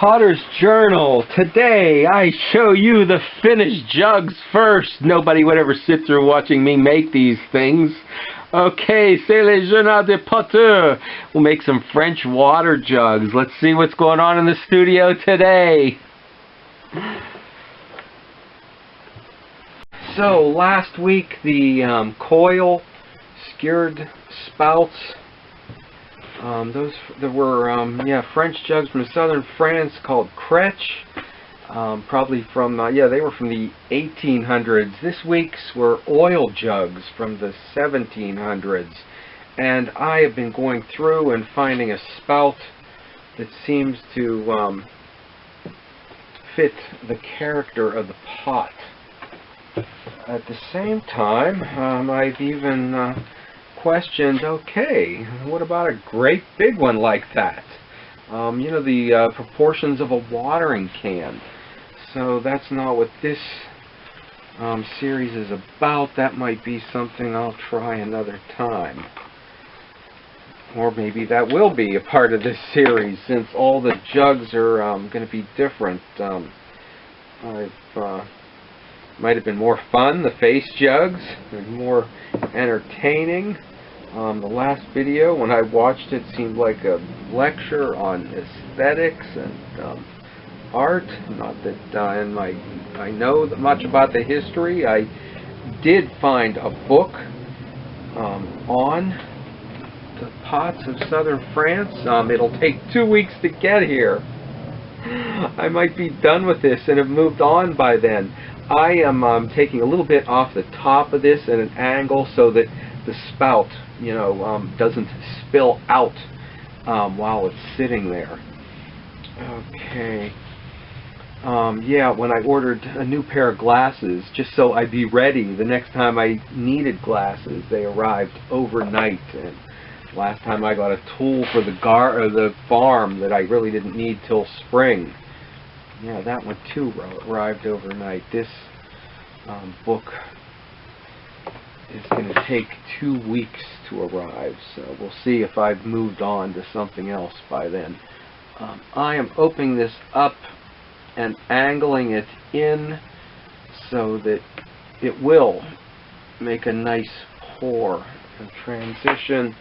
Potter's Journal. Today I show you the finished jugs first. Nobody would ever sit through watching me make these things. Okay, c'est le journal de Potter. We'll make some French water jugs. Let's see what's going on in the studio today. So last week the coil skewered spouts. There were French jugs from southern France called Crèche, probably from they were from the 1800s. This week's were oil jugs from the 1700s, and I have been going through and finding a spout that seems to fit the character of the pot. At the same time, I've even questioned, okay, what about a great big one like that? You know, the proportions of a watering can. So that's not what this series is about. That might be something I'll try another time. Or maybe that will be a part of this series, since all the jugs are going to be different. Might have been more fun, the face jugs, and more entertaining. The last video, when I watched it, seemed like a lecture on aesthetics and art. Not that I know much about the history. I did find a book on the pots of southern France. It'll take 2 weeks to get here. I might be done with this and have moved on by then. I am taking a little bit off the top of this at an angle so that the spout, you know, doesn't spill out while it's sitting there. Okay. When I ordered a new pair of glasses, just so I'd be ready the next time I needed glasses, they arrived overnight. And last time I got a tool for the farm that I really didn't need till spring. Yeah, that one too arrived overnight. This book is going to take 2 weeks to arrive, so we'll see if I've moved on to something else by then. I am opening this up and angling it in so that it will make a nice pour and transition.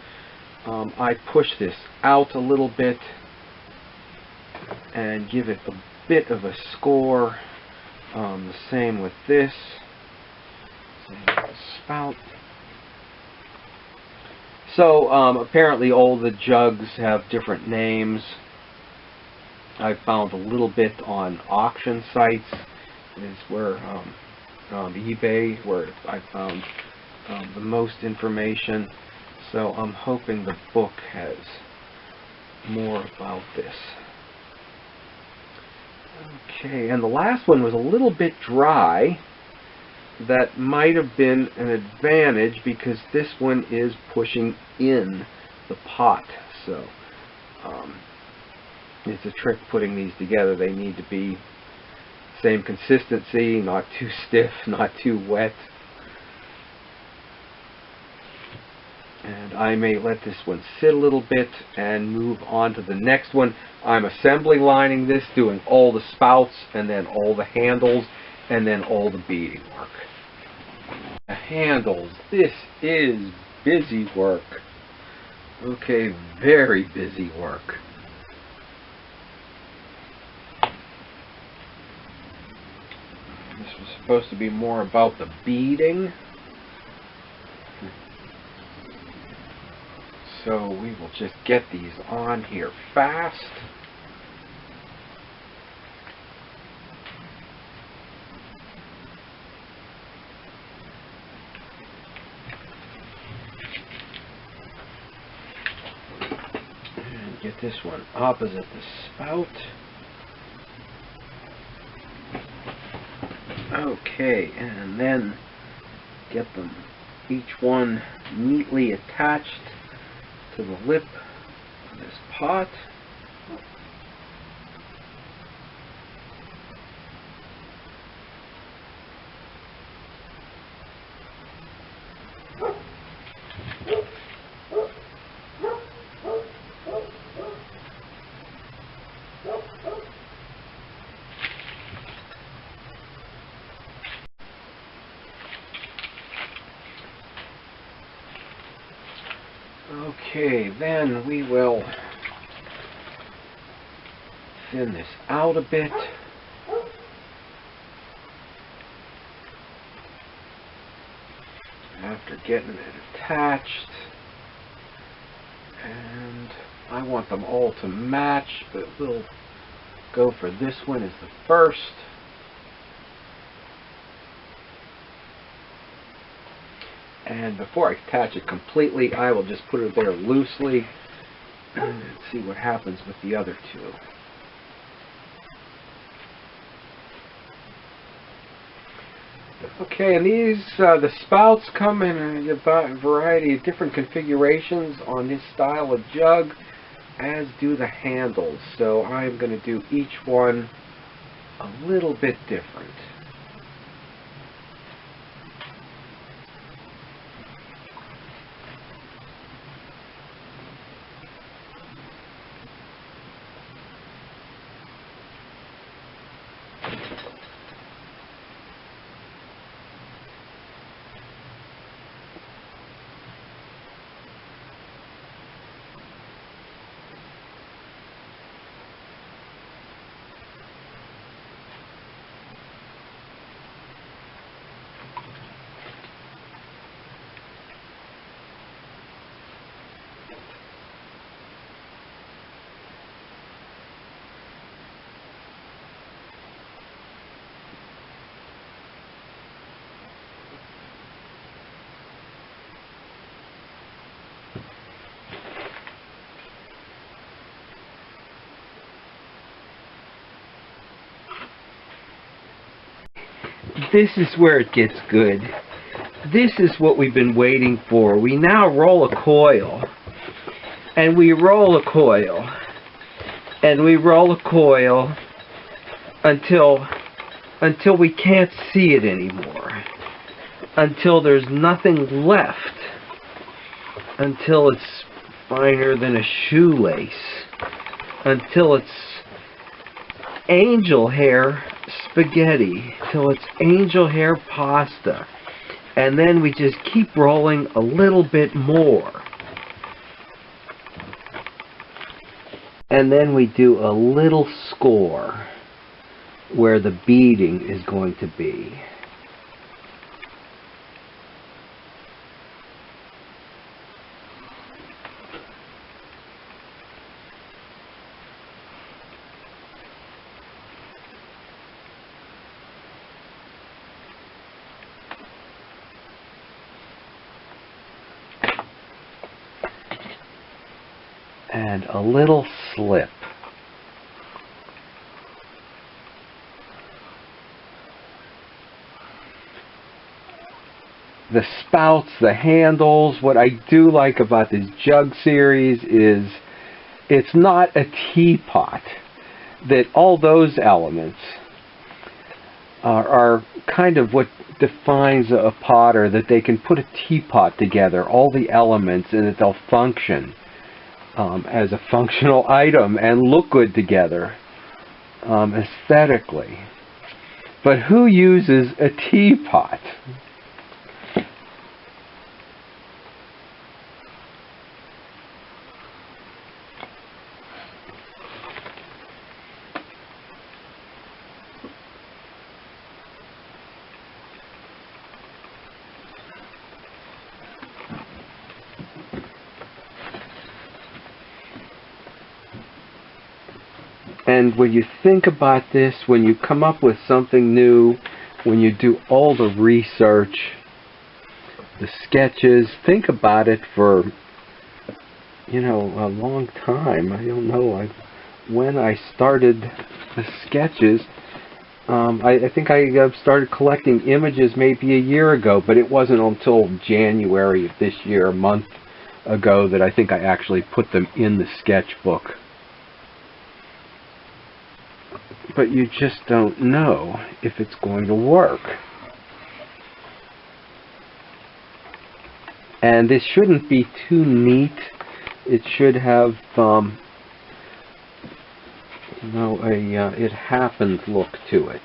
I push this out a little bit and give it a bit of a score. The same with this. Same with the spout. So apparently all the jugs have different names. I found a little bit on auction sites. Is where eBay, where I found the most information. So I'm hoping the book has more about this. Okay, and the last one was a little bit dry. That might have been an advantage because this one is pushing in the pot. So it's a trick putting these together. They need to be same consistency, not too stiff, not too wet. And I may let this one sit a little bit and move on to the next one. I'm assembly lining this, doing all the spouts and then all the handles and then all the beading work. The handles, this is busy work. Okay, very busy work. This was supposed to be more about the beading. So we will just get these on here fast. And get this one opposite the spout. Okay, and then get them each one neatly attached to the lip of this pot. Okay, then we will thin this out a bit. After getting it attached, and I want them all to match, but we'll go for this one as the first. And before I attach it completely, I will just put it there loosely and see what happens with the other two. Okay, and these, the spouts come in a variety of different configurations on this style of jug, as do the handles. So I'm going to do each one a little bit different. This is where it gets good. This is what we've been waiting for. We now roll a coil, and we roll a coil, and we roll a coil until we can't see it anymore, until there's nothing left, until it's finer than a shoelace, until it's angel hair spaghetti, till it's angel hair pasta, and then we just keep rolling a little bit more, and then we do a little score where the beading is going to be. And a little slip. The spouts, the handles, what I do like about this jug series is it's not a teapot. That all those elements are kind of what defines a potter, that they can put a teapot together, all the elements, and that they'll function as a functional item and look good together aesthetically. But who uses a teapot? And when you think about this, when you come up with something new, when you do all the research, the sketches, think about it for, you know, a long time. I don't know when I started the sketches. I think I started collecting images maybe a year ago, but it wasn't until January of this year, a month ago, that I think I actually put them in the sketchbook. But you just don't know if it's going to work. And this shouldn't be too neat. It should have, you know, it happened look to it.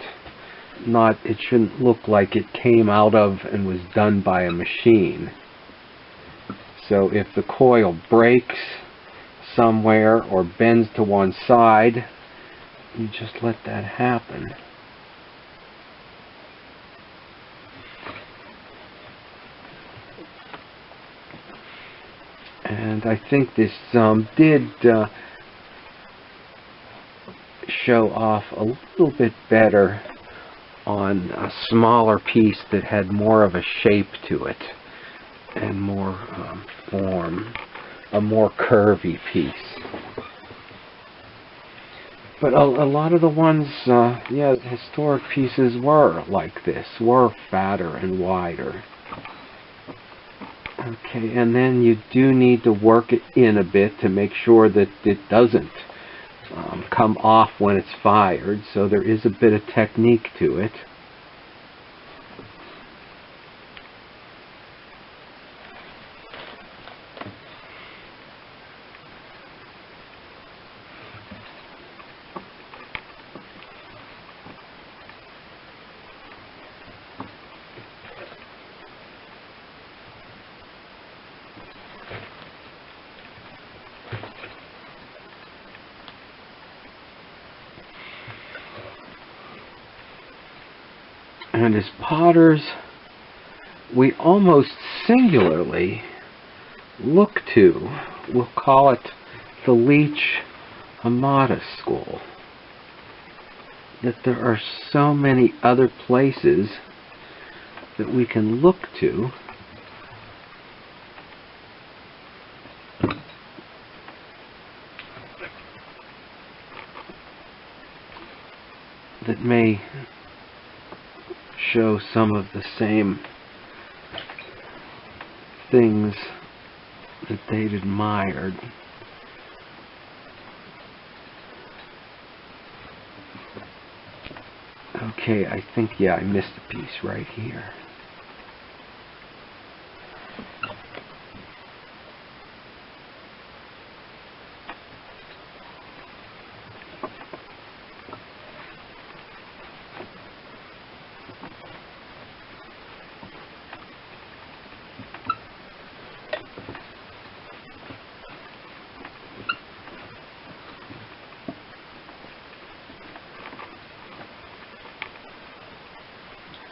It shouldn't look like it came out of and was done by a machine. So if the coil breaks somewhere or bends to one side, you just let that happen. And I think this did show off a little bit better on a smaller piece that had more of a shape to it and more form, a more curvy piece. But a lot of the ones, yeah, historic pieces were like this, were fatter and wider. Okay, and then you do need to work it in a bit to make sure that it doesn't come off when it's fired, so there is a bit of technique to it. And as potters, we almost singularly look to, we'll call it the Leech Amata School. That there are so many other places that we can look to that may show some of the same things that they'd admired. Okay, I think, yeah, I missed a piece right here.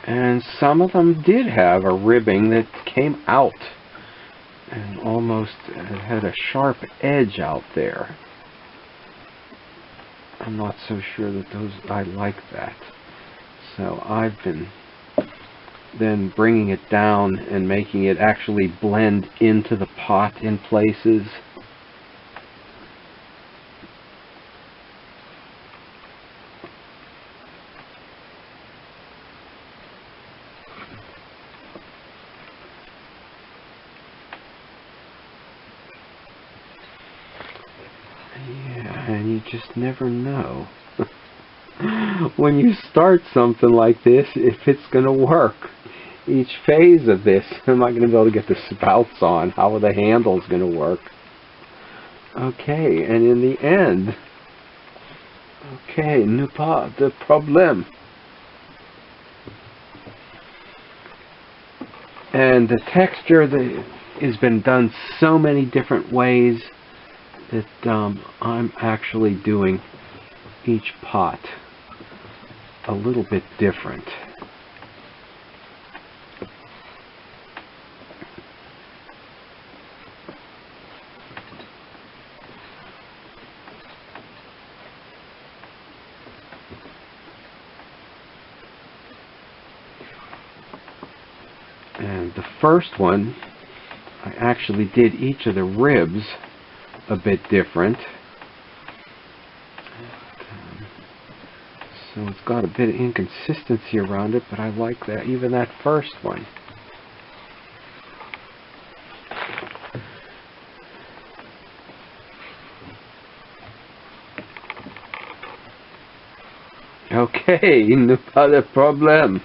And some of them did have a ribbing that came out and almost had a sharp edge out there. I'm not so sure that those, I like that. So I've been then bringing it down and making it actually blend into the pot in places. And you just never know when you start something like this if it's going to work. Each phase of this, am I going to be able to get the spouts on? How are the handles going to work? Okay, and in the end, okay, n'est pas de problème. And the texture that has been done so many different ways that I'm actually doing each pot a little bit different. And the first one, I actually did each of the ribs a bit different. So it's got a bit of inconsistency around it, but I like that, even that first one. Okay, n'est pas de problème.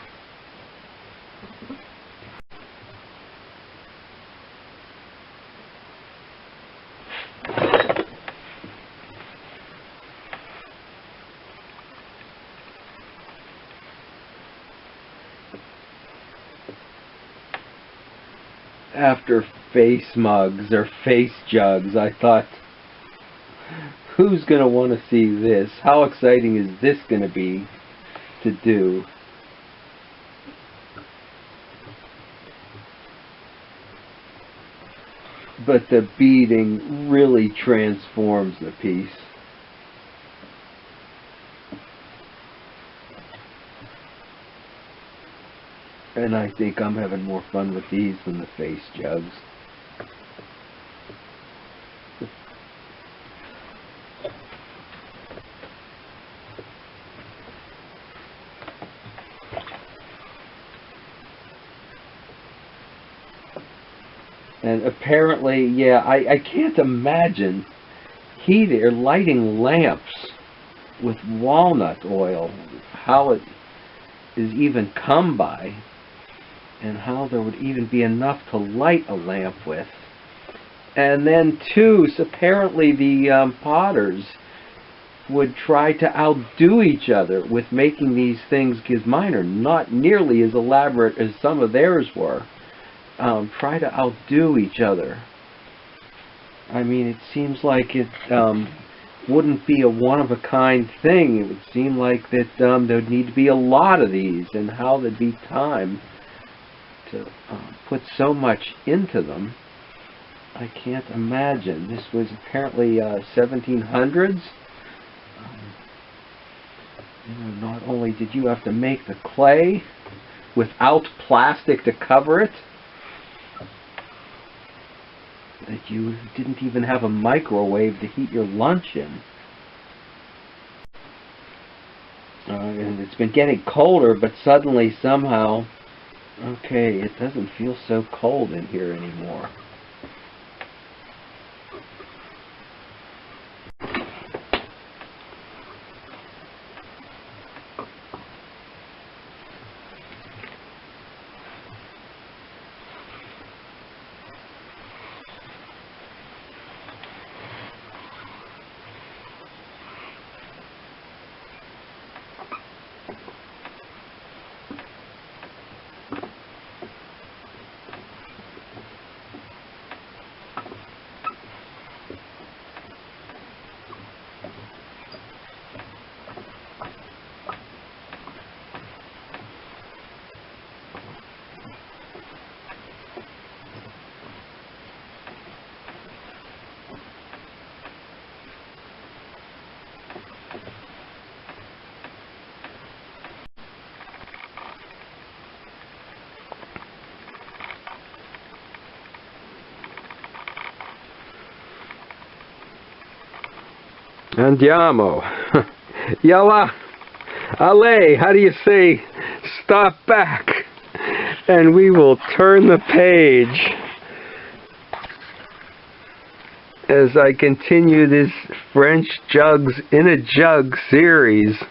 after face mugs or face jugs. I thought, who's going to want to see this? How exciting is this going to be to do? But the beading really transforms the piece. And I think I'm having more fun with these than the face jugs. And apparently, yeah, I can't imagine heating or lighting lamps with walnut oil, how it is even come by, and how there would even be enough to light a lamp with. And then, too, apparently the potters would try to outdo each other with making these things, because mine are not nearly as elaborate as some of theirs were. Try to outdo each other. I mean, it seems like it wouldn't be a one-of-a-kind thing. It would seem like that there would need to be a lot of these, and how there'd be time to put so much into them. I can't imagine. This was apparently 1700s. You know, not only did you have to make the clay without plastic to cover it, that you didn't even have a microwave to heat your lunch in. And it's been getting colder, but suddenly somehow, okay, it doesn't feel so cold in here anymore. Andiamo. Yalla. Ale. How do you say stop back? And we will turn the page as I continue this French Jugs in a Jug series.